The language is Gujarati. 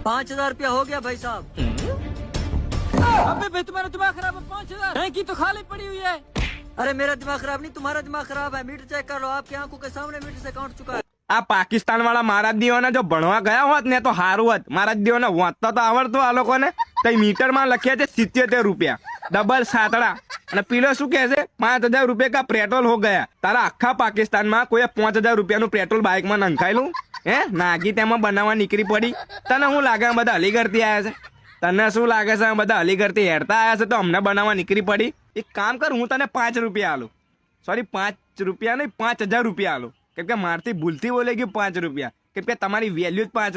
5,000 रुपया हो गया भाई साहब। अबे भाई तुम्हारा दिमाग खराब है। 5,000 टैंकी की तो खाली पड़ी हुई है। अरे मेरा दिमाग खराब नहीं, तुम्हारा दिमाग खराब है। मीटर चेक कर लो, आपकी आंखों के सामने मीटर से काउंट चुका है। આ પાકિસ્તાન વાળા મારા દીઓને જો ભણવા ગયા હોત ને તો સારું હોત. મારા દીઓને વાંચતા તો આવડતું આ લોકોને. તો મીટરમાં લખ્યા છે 77 રૂપિયા ડબલ સાતડા અને પેલો શું કહે છે 5,000 રૂપિયા કા પેટ્રોલ હો ગયા. તારા આખા પાકિસ્તાનમાં કોઈ 5,000 રૂપિયાનું પેટ્રોલ બાઇકમાં નંખાયેલું હે નાગી તેમાં બનાવવા નીકળી પડી. તને શું લાગે બધા અલીગઢથી આવ્યા છે? તને શું લાગે છે બધા અલીગઢથી હેરતા આવ્યા છે તો અમને બનાવવા નીકળી પડી? એક કામ કર, હું તને 5 રૂપિયા આલું. સોરી 5 રૂપિયા નહીં 5,000 રૂપિયા આલું. કેમ કે મારથી ભૂલથી બોલે ગયું 5 રૂપિયા. કેમ કે તમારી વેલ્યુ જ 5 રૂપિયા.